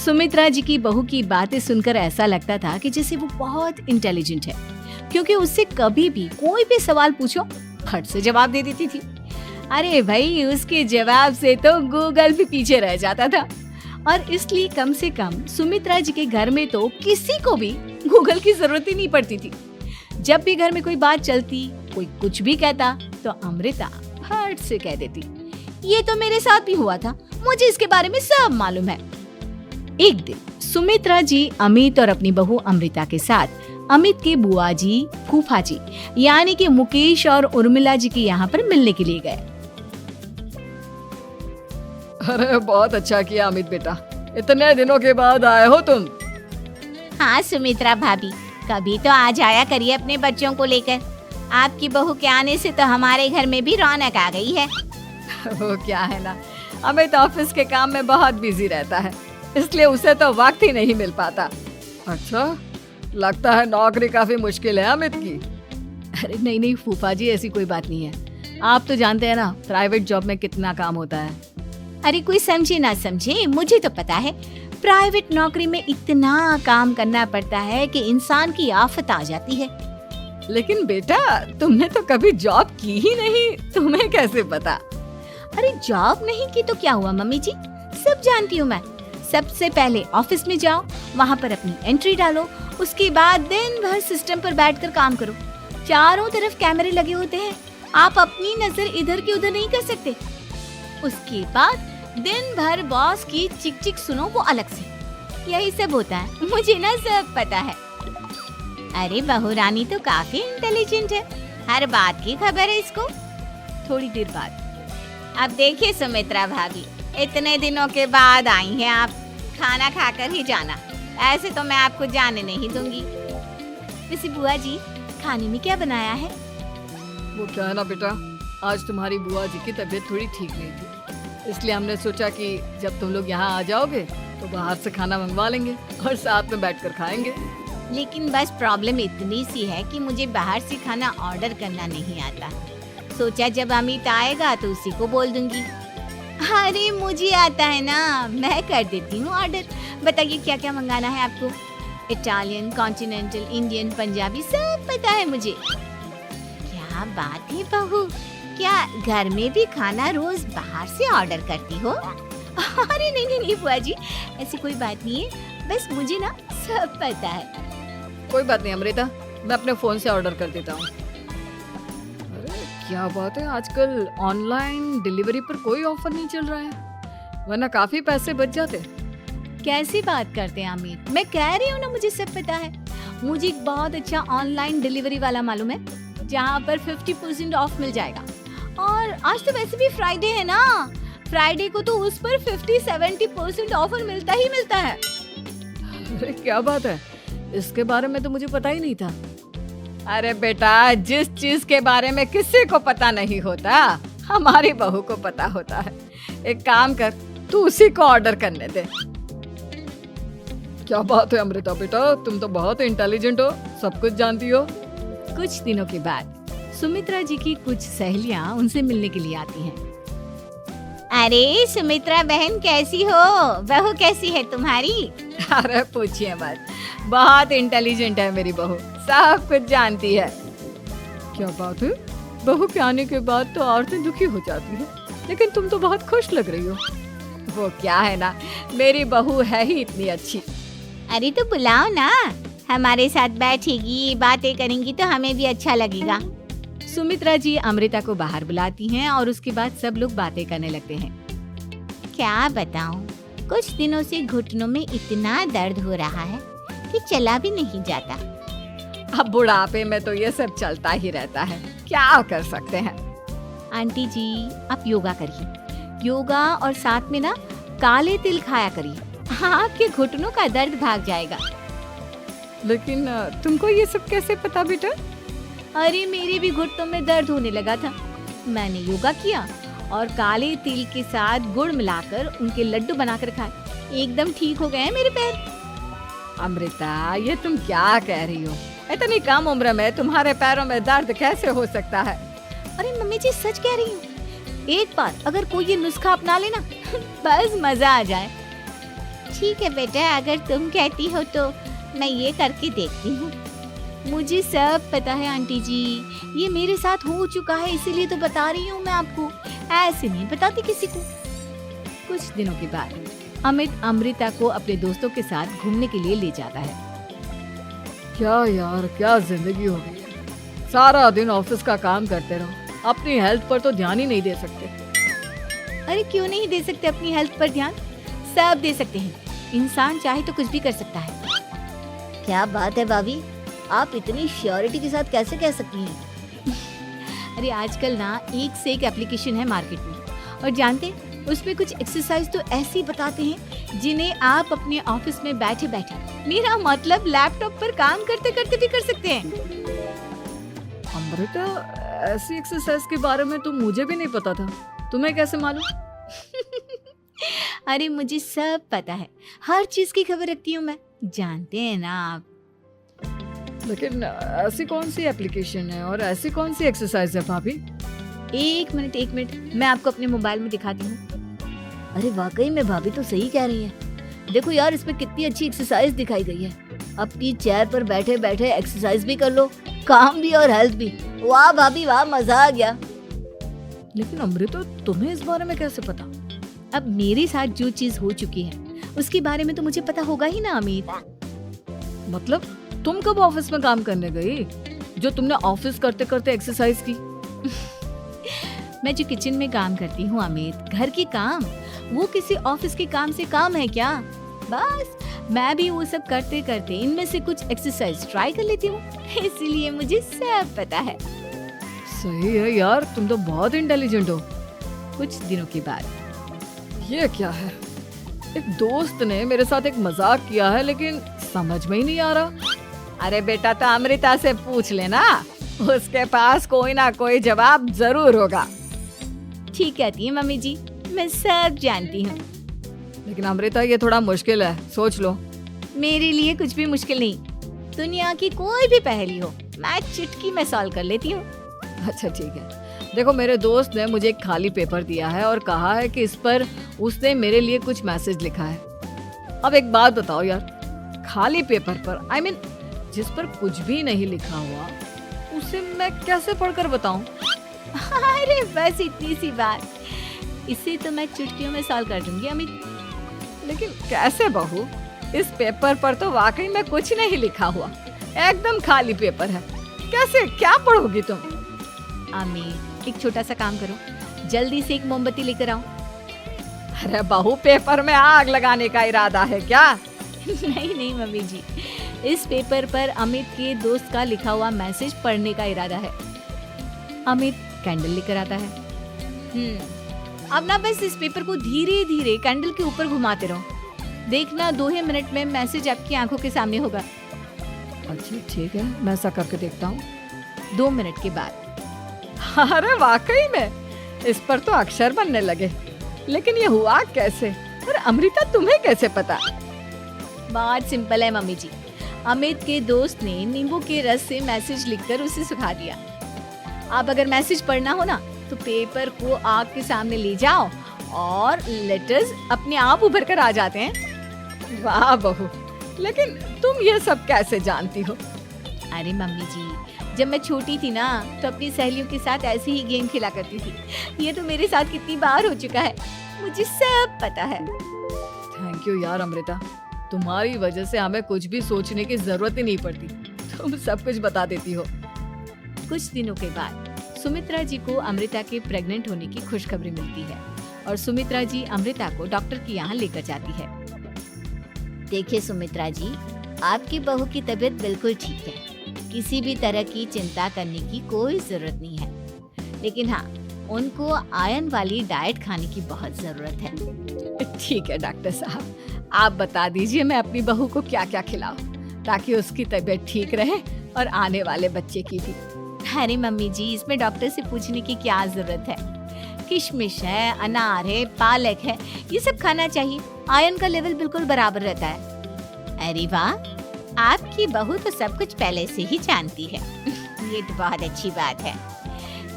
सुमित्रा जी की बहू की बातें सुनकर ऐसा लगता था कि जैसे वो बहुत इंटेलिजेंट है, क्योंकि उससे कभी भी कोई भी सवाल पूछो फट से जवाब दे देती थी। अरे भाई, उसके जवाब से तो गूगल भी पीछे रह जाता था। और इसलिए कम से कम सुमित्रा जी के घर में तो किसी को भी गूगल की जरूरत ही नहीं पड़ती थी। जब भी घर में कोई बात चलती, कोई कुछ भी कहता, तो अमृता फट से कह देती, ये तो मेरे साथ भी हुआ था, मुझे इसके बारे में सब मालूम है। एक दिन सुमित्रा जी अमित और अपनी बहू अमृता के साथ अमित के बुआ जी, फूफा जी यानी कि मुकेश और उर्मिला जी के यहाँ पर मिलने के लिए गए। अरे बहुत अच्छा किया अमित बेटा, इतने दिनों के बाद आए हो तुम। हाँ सुमित्रा भाभी, कभी तो आ जाया करिए अपने बच्चों को लेकर। आपकी बहू के आने से तो हमारे घर में भी रौनक आ गई है। वो क्या है ना, अमित ऑफिस के काम में बहुत बिजी रहता है, इसलिए उसे तो वक्त ही नहीं मिल पाता। अच्छा, लगता है नौकरी काफी मुश्किल है अमित की। अरे नहीं फूफा जी, ऐसी कोई बात नहीं है। आप तो जानते हैं ना प्राइवेट जॉब में कितना काम होता है। अरे कोई समझे ना समझे, मुझे तो पता है प्राइवेट नौकरी में इतना काम करना पड़ता है कि इंसान की आफत आ जाती है। लेकिन बेटा, तुमने तो कभी जॉब की ही नहीं, तुम्हें कैसे पता? अरे जॉब नहीं की तो क्या हुआ मम्मी जी, सब जानती हूँ मैं। सबसे पहले ऑफिस में जाओ, वहाँ पर अपनी एंट्री डालो, उसके बाद दिन भर सिस्टम पर बैठकर काम करो। चारों तरफ कैमरे लगे होते हैं, आप अपनी नजर इधर की उधर नहीं कर सकते। उसके बाद दिन भर बॉस की चिक चिक सुनो, वो अलग से। यही सब होता है, मुझे ना सब पता है। अरे बहू रानी तो काफी इंटेलिजेंट है, हर बात की खबर है इसको। थोड़ी देर बाद, अब देखिए सुमित्रा भाभी, इतने दिनों के बाद आई हैं आप, खाना खाकर ही जाना, ऐसे तो मैं आपको जाने नहीं दूंगी। वैसे बुआ जी, खाने में क्या बनाया है? वो क्या है ना बेटा, आज तुम्हारी बुआ जी की तबीयत थोड़ी ठीक नहीं थी, इसलिए हमने सोचा कि जब तुम लोग यहाँ आ जाओगे तो बाहर से खाना मंगवा लेंगे और साथ में बैठकर खाएंगे। लेकिन बस प्रॉब्लम इतनी सी है कि मुझे बाहर से खाना ऑर्डर करना नहीं आता। सोचा जब अमित आएगा तो उसी को बोल दूंगी। अरे मुझे आता है ना, मैं कर देती हूँ ऑर्डर। बताइए क्या क्या मंगाना है आपको? इटालियन, कॉन्टिनेंटल, इंडियन, पंजाबी, सब पता है मुझे। क्या बात है बहू, क्या घर में भी खाना रोज बाहर से ऑर्डर करती हो? अरे नहीं बुआ जी, ऐसी कोई बात नहीं है, बस मुझे ना सब पता है। कोई बात नहीं अमृता, मैं अपने फोन से ऑर्डर कर देता हूँ। अरे क्या बात है, आजकल ऑनलाइन डिलीवरी पर कोई ऑफर नहीं चल रहा है, वरना काफी पैसे बच जाते। कैसी बात करते हैं अमित, मैं कह रही हूँ ना मुझे सब पता है। मुझे एक बहुत अच्छा ऑनलाइन डिलीवरी वाला मालूम है, जहाँ पर 50% ऑफ मिल जाएगा। और आज तो वैसे भी फ्राइडे है ना, फ्राइडे को तो उस पर 50-70% ऑफर मिलता ही मिलता है। अरे क्या बात है, इसके बारे में तो मुझे पता ही नहीं था। अरे बेटा, जिस चीज के बारे में किसी को पता नहीं होता, हमारी बहू को पता होता है। एक काम कर, तू उसी को ऑर्डर करने दे। क्या बात है अमृता बेटा, तुम तो बहुत इंटेलिजेंट हो, सब कुछ जानती हो। कुछ दिनों के बाद सुमित्रा जी की कुछ सहेलियां उनसे मिलने के लिए आती हैं। अरे सुमित्रा बहन कैसी हो, बहू कैसी है तुम्हारी? अरे पूछिए मत, बहुत इंटेलिजेंट है मेरी बहू, सब कुछ जानती है। क्या बात है, बहू के आने के बाद तो औरतें दुखी हो जाती है, लेकिन तुम तो बहुत खुश लग रही हो। वो क्या है ना, मेरी बहू है ही इतनी अच्छी। अरे तो बुलाओ ना, हमारे साथ बैठेगी, बातें करेंगी तो हमें भी अच्छा लगेगा। सुमित्रा जी अमृता को बाहर बुलाती हैं और उसके बाद सब लोग बातें करने लगते हैं। क्या बताऊं, कुछ दिनों से घुटनों में इतना दर्द हो रहा है कि चला भी नहीं जाता। अब बुढ़ापे में तो ये सब चलता ही रहता है, क्या कर सकते हैं। आंटी जी, आप योगा करिए, योगा और साथ में ना काले तिल खाया करिए, आपके घुटनों का दर्द भाग जाएगा। लेकिन तुमको ये सब कैसे पता बेटा? अरे मेरे भी घुटनों में दर्द होने लगा था, मैंने योगा किया और काले तिल के साथ गुड़ मिलाकर उनके लड्डू बनाकर खाए, एकदम ठीक हो गए हैं मेरे पैर। अमृता, ये तुम क्या कह रही हो? इतनी कम उम्र में तुम्हारे पैरों में दर्द कैसे हो सकता है? अरे मम्मी जी, सच कह रही हूँ, एक बार अगर कोई ये नुस्खा अपना लेना बस मजा आ जाए। ठीक है बेटा, अगर तुम कहती हो तो मैं ये करके देखती हूँ। मुझे सब पता है आंटी जी, ये मेरे साथ हो चुका है, इसीलिए तो बता रही हूँ मैं आपको, ऐसे नहीं बताती किसी को। कुछ दिनों के बाद अमित अमृता को अपने दोस्तों के साथ घूमने के लिए ले जाता है। क्या यार, क्या जिंदगी हो गई है। सारा दिन ऑफिस का काम करते रहो, अपनी हेल्थ पर तो ध्यान ही नहीं दे सकते। अरे क्यों नहीं दे सकते अपनी हेल्थ पर ध्यान? सब दे सकते हैं, इंसान चाहे तो कुछ भी कर सकता है। क्या बात है भाभी, आप इतनी श्योरिटी के साथ कैसे कह सकती हैं? अरे आजकल ना एक से एक एप्लीकेशन है मार्केट में, और जानते उसमें कुछ एक्सरसाइज तो ऐसी बताते हैं जिन्हें आप अपने ऑफिस में बैठे बैठे, मेरा मतलब लैपटॉप पर काम करते करते भी कर सकते हैं। अमृता, ऐसी एक्सरसाइज के बारे में तो मुझे भी नहीं पता था, तुम्हें कैसे मालूम? अरे मुझे सब पता है, हर चीज की खबर रखती हूँ मैं, जानते हैं ना आप। लेकिन ऐसी कौन सी एप्लीकेशन है और ऐसी कौन सी एक्सरसाइज है भाभी? एक मिनट, मैं आपको अपने मोबाइल में दिखाती हूँ। अरे वाकई में भाभी तो सही कह रही हैं। देखो यार, इसमें कितनी अच्छी एक्सरसाइज दिखाई गई है। अपनी चेयर पर बैठे बैठे एक्सरसाइज भी कर लो, काम भी और हेल्थ भी। वाह भाभी वाह, मजा आ गया। लेकिन अमृता, तुम्हें इस बारे में कैसे पता? अब मेरे साथ जो चीज हो चुकी है उसके बारे में तो मुझे पता होगा ही ना अमित। मतलब तुम कब ऑफिस में काम करने गई जो तुमने ऑफिस करते करते एक्सरसाइज की? मैं जो किचन में काम करती हूँ अमित, घर के काम, वो किसी ऑफिस के काम से काम है क्या? बस मैं भी वो सब करते करते इनमें से कुछ एक्सरसाइज ट्राई कर लेती हूँ, इसीलिए मुझे सब पता है। सही है यार, तुम तो बहुत इंटेलिजेंट हो। कुछ दिनों के बाद ये क्या है? एक दोस्त ने मेरे साथ एक मजाक किया है, लेकिन समझ में ही नहीं आ रहा। अरे बेटा, तो अमृता से पूछ लेना, उसके पास कोई ना कोई जवाब जरूर होगा। ठीक कहती है मम्मी जी, मैं सब जानती हूँ। लेकिन अमृता, ये थोड़ा मुश्किल है, सोच लो। मेरे लिए कुछ भी मुश्किल नहीं, दुनिया की कोई भी पहेली हो मैं चुटकी में सॉल्व कर लेती हूँ। अच्छा ठीक है, देखो मेरे दोस्त ने मुझे एक खाली पेपर दिया है और कहा है कि इस पर उसने मेरे लिए कुछ मैसेज लिखा है। अब एक बात बताओ यार, खाली पेपर पर, I mean, जिस पर कुछ भी नहीं लिखा हुआ, उसे मैं कैसे पढ़कर बताऊं? अरे बस इतनी सी बात, इसे तो मैं चुटकियों में सॉल्व कर दूंगी अमित। लेकिन कैसे बहू? इस पेपर पर तो वाकई में कुछ नहीं लिखा हुआ, एकदम खाली पेपर है, कैसे, क्या पढ़ोगी तुम? अमित, एक छोटा सा काम करो, जल्दी से एक मोमबत्ती लेकर आओ। अरे बहू, पेपर में आग लगाने का इरादा है क्या? नहीं मम्मी जी, इस पेपर पर अमित के दोस्त का लिखा हुआ मैसेज पढ़ने का इरादा है। अमित कैंडल लेकर आता है। अब ना बस इस पेपर को धीरे धीरे कैंडल के ऊपर घुमाते रहो, देखना 2 ही मिनट में मैसेज आपकी आंखों के सामने होगा। अच्छा ठीक है, मैं ऐसा करके देखता हूँ। 2 मिनट के बाद, अरे वाकई में इस पर तो अक्षर बनने लगे, लेकिन ये हुआ कैसे? और अमृता, तुम्हें कैसे पता? बात सिंपल है मम्मी जी, अमित के दोस्त ने नींबू के रस से मैसेज लिखकर उसे सुखा दिया। अब अगर मैसेज पढ़ना हो ना, तो पेपर को आग के सामने ले जाओ और लेटर्स अपने आप उभर कर आ जाते हैं। वाह बहू, लेकिन तुम ये सब कैसे जानती हो? अरे मम्मी जी, जब मैं छोटी थी ना, तो अपनी सहेलियों के साथ ऐसे ही गेम खेला करती थी। ये तो मेरे साथ कितनी बार हो चुका है, मुझे सब पता है। थैंक यू यार अमृता, तुम्हारी वजह से हमें कुछ भी सोचने की जरूरत ही नहीं पड़ती, तुम सब कुछ बता देती हो। कुछ दिनों के बाद सुमित्रा जी को अमृता के प्रेग्नेंट होने की खुशखबरी मिलती है और सुमित्रा जी अमृता को डॉक्टर के यहाँ लेकर जाती है। देखिए सुमित्रा जी, आपकी बहू की तबीयत बिल्कुल ठीक है, किसी भी तरह की चिंता करने की कोई जरूरत नहीं है। लेकिन हाँ, उनको आयरन वाली डाइट खाने की बहुत जरूरत है। ठीक है डॉक्टर साहब, आप बता दीजिए मैं अपनी बहू को क्या क्या खिलाऊं, ताकि उसकी तबीयत ठीक रहे और आने वाले बच्चे की भी। अरे मम्मी जी, इसमें डॉक्टर से पूछने की क्या जरूरत है? किशमिश है, अनार है, पालक है, ये सब खाना चाहिए, आयरन का लेवल बिल्कुल बराबर रहता है। अरे वाह, आपकी बहू तो सब कुछ पहले से ही जानती है। ये तो बहुत अच्छी बात है।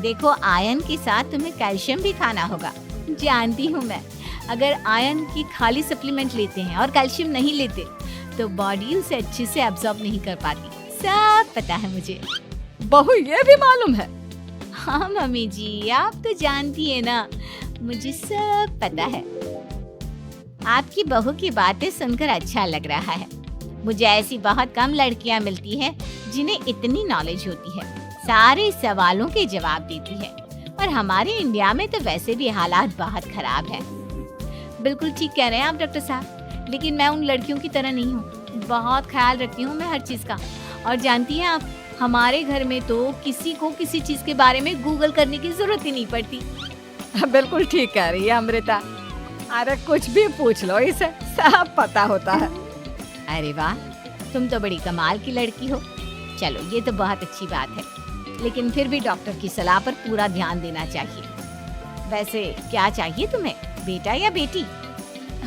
देखो, आयरन के साथ तुम्हें कैल्शियम भी खाना होगा। जानती हूँ मैं, अगर आयरन की खाली सप्लीमेंट लेते हैं और कैल्शियम नहीं लेते तो बॉडी उसे अच्छे से एब्जॉर्ब नहीं कर पाती। सब पता है मुझे। बहू ये भी मालूम है? हाँ मम्मी जी, आप तो जानती है ना, मुझे सब पता है। आपकी बहू की बातें सुनकर अच्छा लग रहा है। मुझे ऐसी बहुत कम लड़कियां मिलती हैं जिन्हें इतनी नॉलेज होती है, सारे सवालों के जवाब देती है। और हमारे इंडिया में तो वैसे भी हालात बहुत खराब है। बिल्कुल ठीक कह रहे हैं आप डॉक्टर साहब, लेकिन मैं उन लड़कियों की तरह नहीं हूँ। बहुत ख्याल रखती हूँ मैं हर चीज का। और जानती हैं आप, हमारे घर में तो किसी को किसी चीज के बारे में गूगल करने की जरूरत ही नहीं पड़ती। बिल्कुल ठीक कह रही है अमृता। अरे कुछ भी पूछ लो, इसे सब पता होता है। अरे वाह, तुम तो बड़ी कमाल की लड़की हो। चलो ये तो बहुत अच्छी बात है, लेकिन फिर भी डॉक्टर की सलाह पर पूरा ध्यान देना चाहिए। वैसे क्या चाहिए तुम्हें, बेटा या बेटी?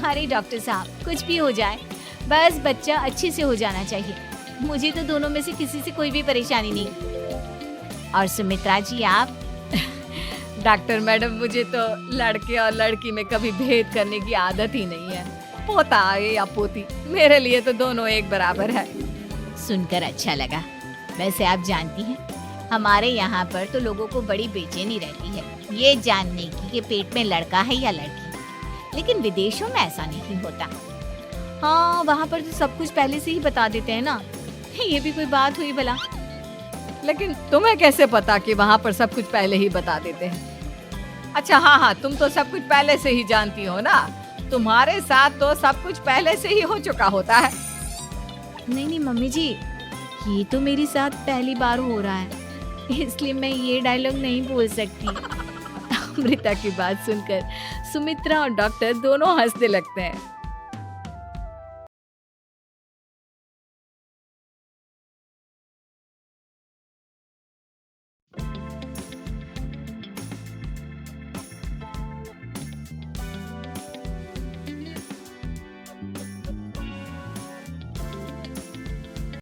अरे डॉक्टर साहब, कुछ भी हो जाए, बस बच्चा अच्छे से हो जाना चाहिए। मुझे तो दोनों में से किसी से कोई भी परेशानी नहीं। और सुमित्रा जी आप? डॉक्टर मैडम, मुझे तो लड़के और लड़की में कभी भेद करने की आदत ही नहीं है। पोता आए या पोती, मेरे लिए तो दोनों एक बराबर है। सुनकर अच्छा लगा। वैसे आप जानती हैं, हमारे यहाँ पर तो लोगों को बड़ी बेचैनी रहती है ये जानने की कि पेट में लड़का है या लड़की। लेकिन विदेशों में ऐसा नहीं होता। हाँ, वहाँ पर तो सब कुछ पहले से ही बता देते हैं ना। ये भी कोई बात हुई भला? लेकिन तुम्हें कैसे पता कि वहाँ पर सब कुछ पहले ही बता देते हैं? अच्छा हाँ, तुम तो सब कुछ पहले से ही जानती हो ना। तुम्हारे साथ तो सब कुछ पहले से ही हो चुका होता है। नहीं मम्मी जी, ये तो मेरे साथ पहली बार हो रहा है, इसलिए मैं ये डायलॉग नहीं बोल सकती। अमृता की बात सुनकर सुमित्रा और डॉक्टर दोनों हंसने लगते हैं।